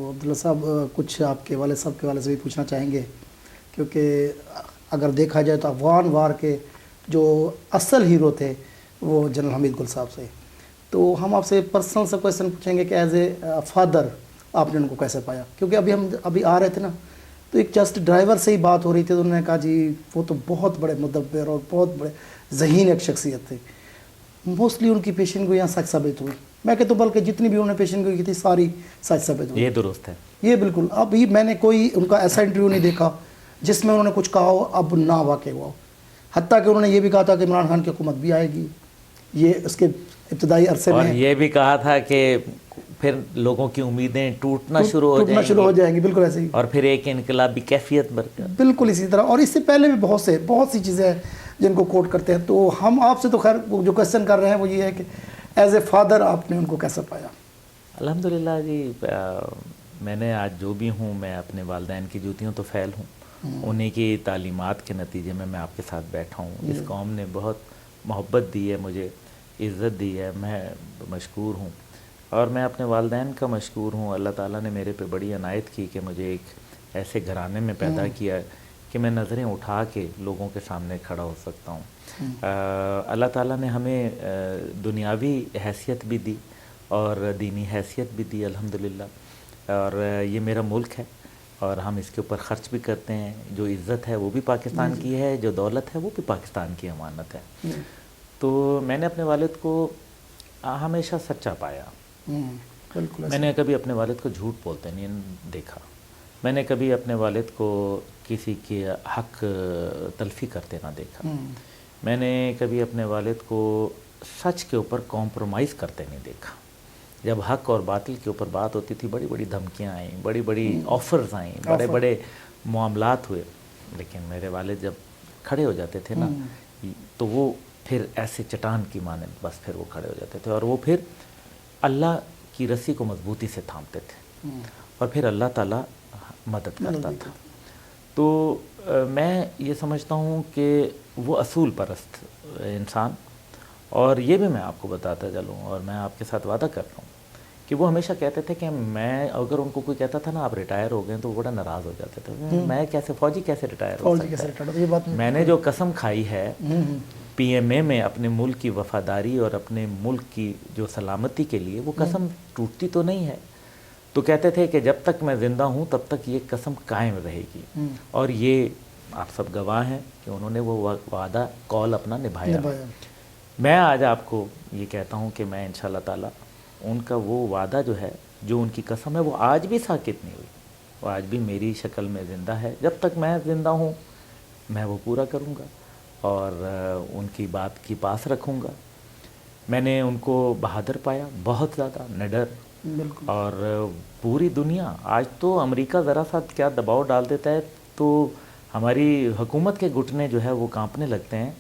عبداللہ صاحب کچھ آپ کے والد صاحب کے والے سے بھی پوچھنا چاہیں گے، کیونکہ اگر دیکھا جائے تو افغان وار کے جو اصل ہیرو تھے وہ جنرل حمید گل صاحب سے، تو ہم آپ سے پرسنل سے کویشچن پوچھیں گے کہ ایز اے فادر آپ نے ان کو کیسے پایا؟ کیونکہ ہم ابھی آ رہے تھے نا، تو ایک جسٹ ڈرائیور سے ہی بات ہو رہی تھی، تو انہوں نے کہا جی وہ تو بہت بڑے مدبر اور بہت بڑے ذہین ایک شخصیت تھے، موسٹلی ان کی پیشن گوئیاں سچ ثابت ہوئی، میں کہتا ہوں بلکہ جتنی بھی انہوں نے پیشن گوئی کی تھی ساری سچ ثابت ہوئی۔ یہ درست ہے، یہ بالکل، ابھی میں نے کوئی ان کا ایسا انٹرویو نہیں دیکھا جس میں انہوں نے کچھ کہا ہو اب نہ واقع ہوا ہو، حتیٰ کہ انہوں نے یہ بھی کہا تھا کہ عمران خان کی حکومت بھی آئے گی، یہ اس کے ابتدائی عرصے اور میں یہ بھی کہا تھا کہ پھر لوگوں کی امیدیں ٹوٹنا شروع ہو جائیں گی، بالکل ایسے ہی، اور پھر ایک انقلابی کیفیت برقرار۔ بالکل اسی طرح، اور اس سے پہلے بھی بہت سی چیزیں ہیں جن کو کوٹ کرتے ہیں۔ تو ہم آپ سے تو خیر جو کویشچن کر رہے ہیں وہ یہ ہے کہ ایز اے فادر آپ نے ان کو کیسا پایا؟ الحمدللہ جی، میں نے آج جو بھی ہوں، میں اپنے والدین کی جوتیوں تو فعل ہوں، انہیں کی تعلیمات کے نتیجے میں آپ کے ساتھ بیٹھا ہوں۔ اس قوم نے بہت محبت دی ہے، مجھے عزت دی ہے، میں مشکور ہوں، اور میں اپنے والدین کا مشکور ہوں۔ اللہ تعالیٰ نے میرے پہ بڑی عنایت کی کہ مجھے ایک ایسے گھرانے میں پیدا کیا کہ میں نظریں اٹھا کے لوگوں کے سامنے کھڑا ہو سکتا ہوں۔ اللہ تعالیٰ نے ہمیں دنیاوی حیثیت بھی دی اور دینی حیثیت بھی دی الحمدللہ، اور یہ میرا ملک ہے اور ہم اس کے اوپر خرچ بھی کرتے ہیں۔ جو عزت ہے وہ بھی پاکستان کی ہے، جو دولت ہے وہ بھی پاکستان کی امانت ہے۔ تو میں نے اپنے والد کو ہمیشہ سچا پایا، میں نے کبھی اپنے والد کو جھوٹ بولتے نہیں دیکھا، میں نے کبھی اپنے والد کو کسی کے حق تلفی کرتے نہ دیکھا، میں نے کبھی اپنے والد کو سچ کے اوپر کمپرومائز کرتے نہیں دیکھا۔ جب حق اور باطل کے اوپر بات ہوتی تھی، بڑی بڑی دھمکیاں آئیں، بڑی بڑی آفرز آئیں، بڑے بڑے معاملات ہوئے، لیکن میرے والد جب کھڑے ہو جاتے تھے نا، تو وہ پھر ایسے چٹان کی مانند بس پھر وہ کھڑے ہو جاتے تھے، اور وہ پھر اللہ کی رسی کو مضبوطی سے تھامتے تھے، اور پھر اللہ تعالیٰ مدد کرتا تھا۔ تو میں یہ سمجھتا ہوں کہ وہ اصول پرست انسان، اور یہ بھی میں آپ کو بتاتا چلوں اور میں آپ کے ساتھ وعدہ کر رہا ہوں کہ وہ ہمیشہ کہتے تھے کہ میں اگر ان کو کوئی کہتا تھا نا آپ ریٹائر ہو گئے تو وہ بڑا ناراض ہو جاتے تھے، میں کیسے فوجی کیسے ریٹائر ہو سکتا ہے؟ میں نے جو قسم کھائی ہے پی ایم اے میں اپنے ملک کی وفاداری اور اپنے ملک کی جو سلامتی کے لیے، وہ قسم ٹوٹتی تو نہیں ہے۔ تو کہتے تھے کہ جب تک میں زندہ ہوں تب تک یہ قسم قائم رہے گی، اور یہ آپ سب گواہ ہیں کہ انہوں نے وہ وعدہ قول اپنا نبھایا۔ میں آج آپ کو یہ کہتا ہوں کہ میں انشاءاللہ تعالیٰ ان کا وہ وعدہ جو ہے، جو ان کی قسم ہے، وہ آج بھی ساکت نہیں ہوئی، وہ آج بھی میری شکل میں زندہ ہے۔ جب تک میں زندہ ہوں میں وہ پورا کروں گا اور ان کی بات کی پاس رکھوں گا۔ میں نے ان کو بہادر پایا، بہت زیادہ نڈر، اور پوری دنیا آج تو امریکہ ذرا سا کیا دباؤ ڈال دیتا ہے تو ہماری حکومت کے گھٹنے جو ہے وہ کانپنے لگتے ہیں۔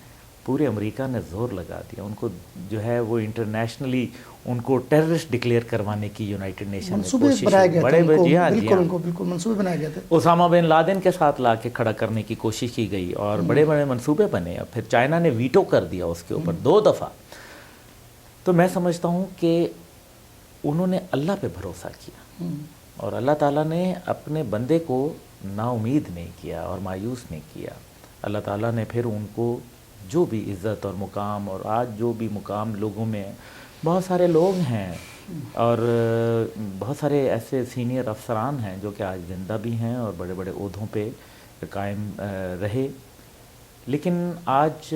پورے امریکہ نے زور لگا دیا، ان کو جو ہے وہ انٹرنیشنلی ان کو ٹیررسٹ ڈکلیئر کروانے کی یونائٹڈ نیشن میں کوشش، بڑے بالکل منصوبے بنائے گئے تھے، اسامہ بن لادن کے ساتھ لا کے کھڑا کرنے کی کوشش کی گئی، اور بڑے بڑے منصوبے بنے، اور پھر چائنا نے ویٹو کر دیا اس کے اوپر 2 دفعہ۔ تو میں سمجھتا ہوں کہ انہوں نے اللہ پہ بھروسہ کیا، اور اللہ تعالیٰ نے اپنے بندے کو نا امید نہیں کیا اور مایوس نہیں کیا۔ اللہ تعالیٰ نے پھر ان کو جو بھی عزت اور مقام، اور آج جو بھی مقام لوگوں میں، بہت سارے لوگ ہیں اور بہت سارے ایسے سینئر افسران ہیں جو کہ آج زندہ بھی ہیں اور بڑے بڑے عہدوں پہ قائم رہے، لیکن آج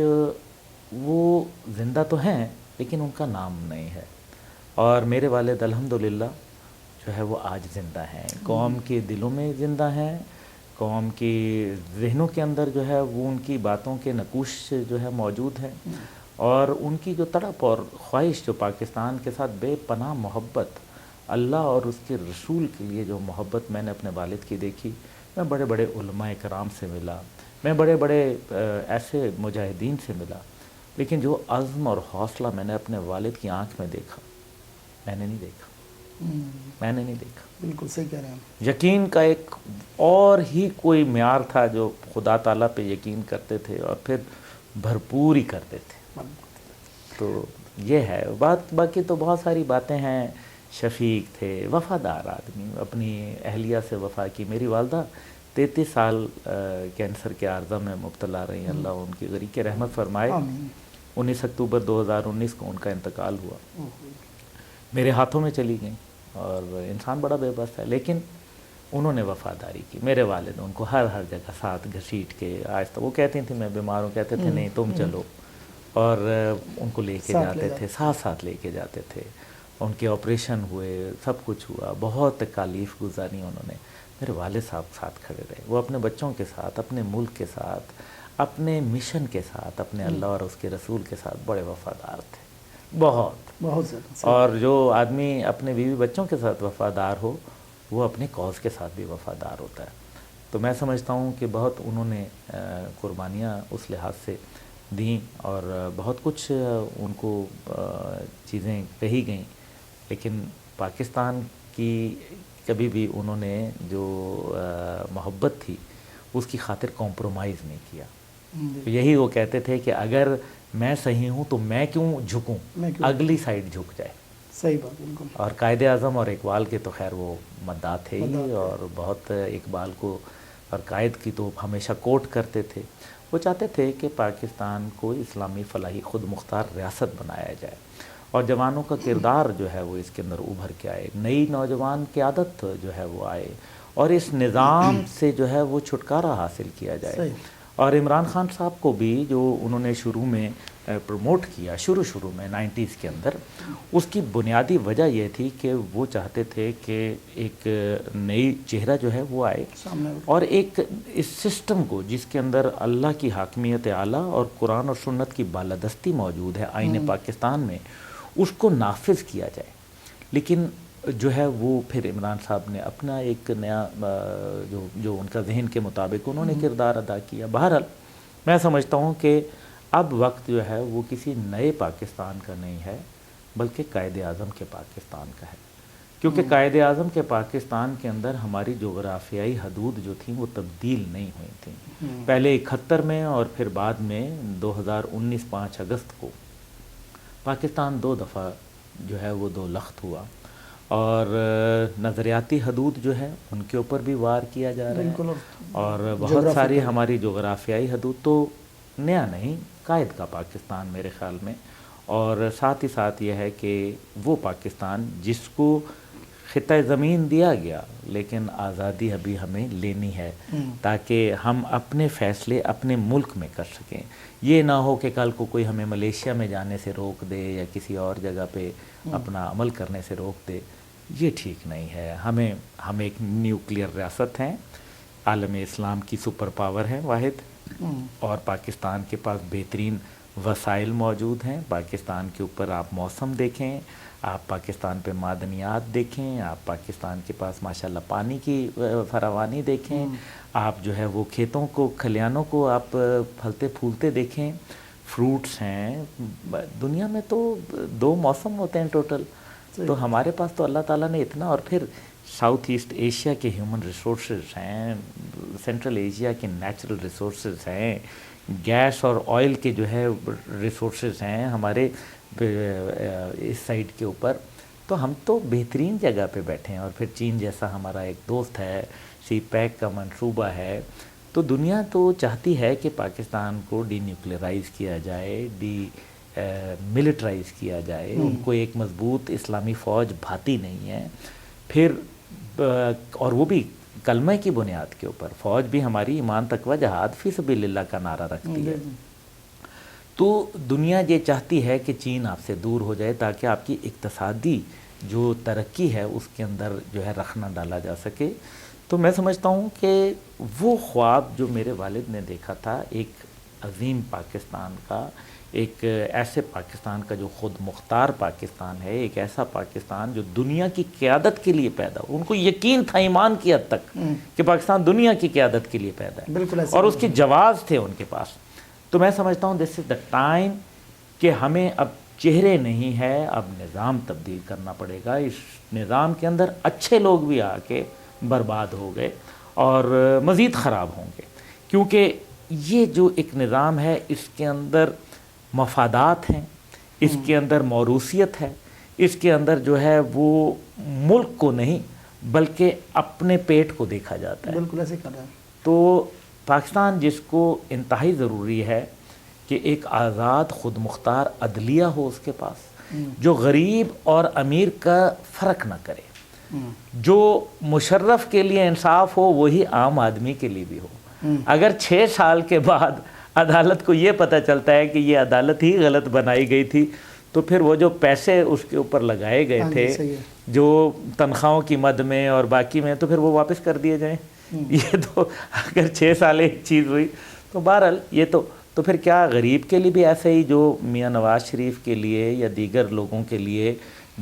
وہ زندہ تو ہیں لیکن ان کا نام نہیں ہے۔ اور میرے والد الحمدللہ جو ہے وہ آج زندہ ہیں، قوم کے دلوں میں زندہ ہیں، قوم کی ذہنوں کے اندر جو ہے وہ ان کی باتوں کے نقوش جو ہے موجود ہیں، اور ان کی جو تڑپ اور خواہش، جو پاکستان کے ساتھ بے پناہ محبت، اللہ اور اس کے رسول کے لیے جو محبت میں نے اپنے والد کی دیکھی۔ میں بڑے بڑے علماء کرام سے ملا، میں بڑے بڑے ایسے مجاہدین سے ملا، لیکن جو عزم اور حوصلہ میں نے اپنے والد کی آنکھ میں دیکھا، میں نے نہیں دیکھا، میں نے نہیں دیکھا۔ بالکل صحیح کہہ رہے ہیں۔ یقین کا ایک اور ہی کوئی معیار تھا جو خدا تعالیٰ پہ یقین کرتے تھے اور پھر بھرپور ہی کرتے تھے۔ تو یہ ہے بات، باقی تو بہت ساری باتیں ہیں شفیق تھے، وفادار آدمی، اپنی اہلیہ سے وفا کی. میری والدہ 33 سال کینسر کے عارضہ میں مبتلا رہی ہیں، اللہ ان کی غریق رحمت فرمائے. آمین. 19 اکتوبر 2019 کو ان کا انتقال ہوا. میرے ہاتھوں میں چلی گئیں اور انسان بڑا بے بس ہے، لیکن انہوں نے وفاداری کی. میرے والد ان کو ہر جگہ ساتھ گھسیٹ کے آہستہ، وہ کہتی تھیں میں بیمار ہوں، کہتے تھے نہیں تم چلو، اور ان کو لے کے جاتے تھے، ساتھ لے کے جاتے تھے. ان کے آپریشن ہوئے، سب کچھ ہوا، بہت تکالیف گزاری انہوں نے. میرے والد صاحب ساتھ کھڑے رہے، وہ اپنے بچوں کے ساتھ، اپنے ملک کے ساتھ، اپنے مشن کے ساتھ، اپنے اللہ اور اس کے رسول کے ساتھ بڑے وفادار تھے، بہت زیادہ. اور جو آدمی اپنے بیوی بچوں کے ساتھ وفادار ہو وہ اپنے کاز کے ساتھ بھی وفادار ہوتا ہے. تو میں سمجھتا ہوں کہ بہت انہوں نے قربانیاں اس لحاظ سے دیں، اور بہت کچھ ان کو چیزیں کہی گئیں، لیکن پاکستان کی کبھی بھی انہوں نے جو محبت تھی اس کی خاطر کمپرومائز نہیں کیا. یہی وہ کہتے تھے کہ اگر میں صحیح ہوں تو میں کیوں جھکوں، اگلی سائڈ جھک جائے. صحیح بات بالکل. اور قائد اعظم اور اقبال کے تو خیر وہ مداح تھے ہی، اور بہت اقبال کو اور قائد کی تو ہمیشہ کوٹ کرتے تھے. وہ چاہتے تھے کہ پاکستان کو اسلامی فلاحی خود مختار ریاست بنایا جائے، اور جوانوں کا کردار جو ہے وہ اس کے اندر ابھر کے آئے، نئی نوجوان قیادت جو ہے وہ آئے، اور اس نظام سے جو ہے وہ چھٹکارا حاصل کیا جائے. اور عمران خان صاحب کو بھی جو انہوں نے شروع میں پروموٹ کیا، شروع میں 90s کے اندر، اس کی بنیادی وجہ یہ تھی کہ وہ چاہتے تھے کہ ایک نئی چہرہ جو ہے وہ آئے، اور ایک اس سسٹم کو جس کے اندر اللہ کی حاکمیت اعلیٰ اور قرآن اور سنت کی بالادستی موجود ہے آئین پاکستان میں، اس کو نافذ کیا جائے. لیکن جو ہے وہ پھر عمران صاحب نے اپنا ایک نیا جو ان کا ذہن کے مطابق انہوں نے کردار ادا کیا. بہرحال میں سمجھتا ہوں کہ اب وقت جو ہے وہ کسی نئے پاکستان کا نہیں ہے، بلکہ قائد اعظم کے پاکستان کا ہے. کیونکہ قائد اعظم کے پاکستان کے اندر ہماری جغرافیائی حدود جو تھیں وہ تبدیل نہیں ہوئی تھیں. پہلے 71 میں اور پھر بعد میں 2019 5 اگست کو پاکستان 2 دفعہ جو ہے وہ 2 لخت ہوا، اور نظریاتی حدود جو ہے ان کے اوپر بھی وار کیا جا رہا ہے، اور بہت ساری ہماری جغرافیائی حدود تو نیا نہیں، قائد کا پاکستان میرے خیال میں. اور ساتھ ہی ساتھ یہ ہے کہ وہ پاکستان جس کو خطہ زمین دیا گیا، لیکن آزادی ابھی ہمیں لینی ہے تاکہ ہم اپنے فیصلے اپنے ملک میں کر سکیں. یہ نہ ہو کہ کل کو کوئی ہمیں ملیشیا میں جانے سے روک دے یا کسی اور جگہ پہ اپنا عمل کرنے سے روک دے. یہ ٹھیک نہیں ہے. ہم ایک نیوکلیئر ریاست ہیں، عالم اسلام کی سپر پاور ہے واحد، اور پاکستان کے پاس بہترین وسائل موجود ہیں. پاکستان کے اوپر آپ موسم دیکھیں، آپ پاکستان پہ معدنیات دیکھیں، آپ پاکستان کے پاس ماشاءاللہ پانی کی فراوانی دیکھیں، آپ جو ہے وہ کھیتوں کو، کھلیانوں کو آپ پھلتے پھولتے دیکھیں، فروٹس ہیں. دنیا میں تو 2 موسم ہوتے ہیں ٹوٹل، تو ہمارے پاس تو اللہ تعالیٰ نے اتنا. اور پھر ساؤتھ ایسٹ ایشیا کے ہیومن ریسورسز ہیں، سینٹرل ایشیا کے نیچرل ریسورسز ہیں، گیس اور آئل کے جو ہے ریسورسز ہیں ہمارے اس سائڈ کے اوپر. تو ہم تو بہترین جگہ پہ بیٹھے ہیں. اور پھر چین جیسا ہمارا ایک دوست ہے، سی پیک کا منصوبہ ہے. تو دنیا تو چاہتی ہے کہ پاکستان کو ڈی نیوکلیئرائز کیا جائے، ملٹرائز کیا جائے. ان کو ایک مضبوط اسلامی فوج بھاتی نہیں ہے. پھر اور وہ بھی کلمہ کی بنیاد کے اوپر. فوج بھی ہماری ایمان تقوی جہاد فی سبیل اللہ کا نعرہ رکھتی ہے. تو دنیا یہ چاہتی ہے کہ چین آپ سے دور ہو جائے تاکہ آپ کی اقتصادی جو ترقی ہے اس کے اندر جو ہے رخ نہ ڈالا جا سکے. تو میں سمجھتا ہوں کہ وہ خواب جو میرے والد نے دیکھا تھا، ایک عظیم پاکستان کا، ایک ایسے پاکستان کا جو خود مختار پاکستان ہے، ایک ایسا پاکستان جو دنیا کی قیادت کے لیے پیدا ہو. ان کو یقین تھا ایمان کی حد تک کہ پاکستان دنیا کی قیادت کے لیے پیدا ہے، بالکل، اور اس کے جواز تھے ان کے پاس. تو میں سمجھتا ہوں دس از دا ٹائم کہ ہمیں اب چہرے نہیں ہے، اب نظام تبدیل کرنا پڑے گا. اس نظام کے اندر اچھے لوگ بھی آ کے برباد ہو گئے اور مزید خراب ہوں گے، کیونکہ یہ جو ایک نظام ہے اس کے اندر مفادات ہیں، اس کے اندر موروثیت ہے، اس کے اندر جو ہے وہ ملک کو نہیں بلکہ اپنے پیٹ کو دیکھا جاتا ہے. بالکل ایسے کر رہا ہے. تو پاکستان جس کو انتہائی ضروری ہے کہ ایک آزاد خود مختار عدلیہ ہو اس کے پاس، جو غریب اور امیر کا فرق نہ کرے، جو مشرف کے لیے انصاف ہو وہی عام آدمی کے لیے بھی ہو. اگر 6 سال کے بعد عدالت کو یہ پتہ چلتا ہے کہ یہ عدالت ہی غلط بنائی گئی تھی، تو پھر وہ جو پیسے اس کے اوپر لگائے گئے تھے جو تنخواہوں کی مد میں اور باقی میں، تو پھر وہ واپس کر دیے جائیں. یہ تو اگر 6 سال ایک چیز ہوئی تو بہرحال یہ تو پھر کیا غریب کے لیے بھی ایسے ہی جو میاں نواز شریف کے لیے یا دیگر لوگوں کے لیے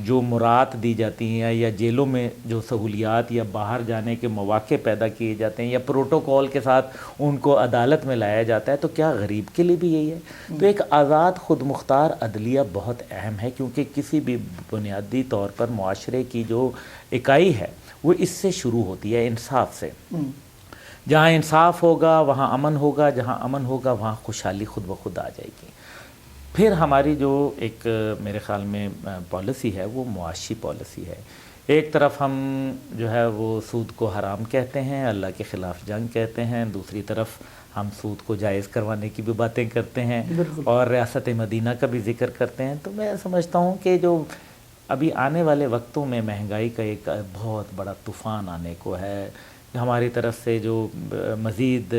جو مراد دی جاتی ہیں یا جیلوں میں جو سہولیات یا باہر جانے کے مواقع پیدا کیے جاتے ہیں یا پروٹوکول کے ساتھ ان کو عدالت میں لایا جاتا ہے، تو کیا غریب کے لیے بھی یہی ہے؟ تو ایک آزاد خود مختار عدلیہ بہت اہم ہے، کیونکہ کسی بھی بنیادی طور پر معاشرے کی جو اکائی ہے وہ اس سے شروع ہوتی ہے، انصاف سے. جہاں انصاف ہوگا وہاں امن ہوگا، جہاں امن ہوگا وہاں خوشحالی خود بخود آ جائے گی. پھر ہماری جو ایک میرے خیال میں پالیسی ہے وہ معاشی پالیسی ہے. ایک طرف ہم جو ہے وہ سود کو حرام کہتے ہیں، اللہ کے خلاف جنگ کہتے ہیں، دوسری طرف ہم سود کو جائز کروانے کی بھی باتیں کرتے ہیں اور ریاست مدینہ کا بھی ذکر کرتے ہیں. تو میں سمجھتا ہوں کہ جو ابھی آنے والے وقتوں میں مہنگائی کا ایک بہت بڑا طوفان آنے کو ہے. ہماری طرف سے جو مزید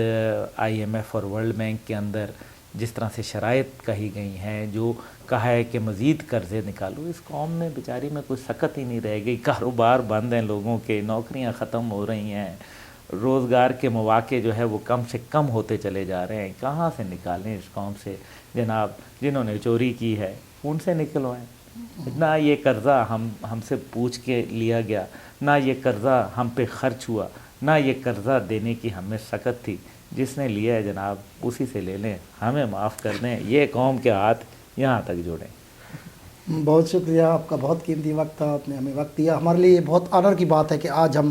IMF اور ورلڈ بینک کے اندر جس طرح سے شرائط کہی گئی ہیں، جو کہا ہے کہ مزید قرضے نکالو، اس قوم میں بیچاری میں کوئی سکت ہی نہیں رہ گئی. کاروبار بند ہیں لوگوں کے، نوکریاں ختم ہو رہی ہیں، روزگار کے مواقع جو ہے وہ کم سے کم ہوتے چلے جا رہے ہیں. کہاں سے نکالیں اس قوم سے؟ جناب جنہوں نے چوری کی ہے ان سے نکلوائیں. نہ یہ قرضہ ہم سے پوچھ کے لیا گیا، نہ یہ قرضہ ہم پہ خرچ ہوا، نہ یہ قرضہ دینے کی ہمیں سکت تھی. جس نے لیا ہے جناب اسی سے لے لیں، ہمیں معاف کر دیں. یہ قوم کے ہاتھ یہاں تک جوڑیں. بہت شکریہ، آپ کا بہت قیمتی وقت تھا، آپ نے ہمیں وقت دیا. ہمارے لیے بہت آنر کی بات ہے کہ آج ہم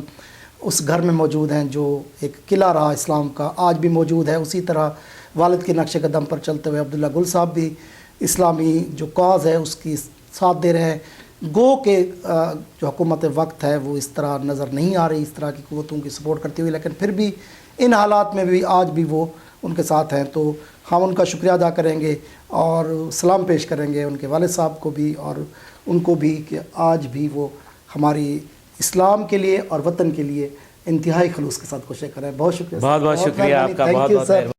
اس گھر میں موجود ہیں جو ایک قلعہ رہا اسلام کا، آج بھی موجود ہے. اسی طرح والد کے نقش قدم پر چلتے ہوئے عبداللہ گل صاحب بھی اسلامی جو کاز ہے اس کی ساتھ دے رہے ہیں. گو کہ جو حکومت وقت ہے وہ اس طرح نظر نہیں آ رہی، اس طرح کی قوتوں کی سپورٹ کرتی ہوئی، لیکن پھر بھی ان حالات میں بھی آج بھی وہ ان کے ساتھ ہیں. تو ہم ان کا شکریہ ادا کریں گے اور سلام پیش کریں گے ان کے والد صاحب کو بھی اور ان کو بھی کہ آج بھی وہ ہماری اسلام کے لیے اور وطن کے لیے انتہائی خلوص کے ساتھ کوشش کریں. بہت شکریہ. بہت شکریہ آپ کا. بہت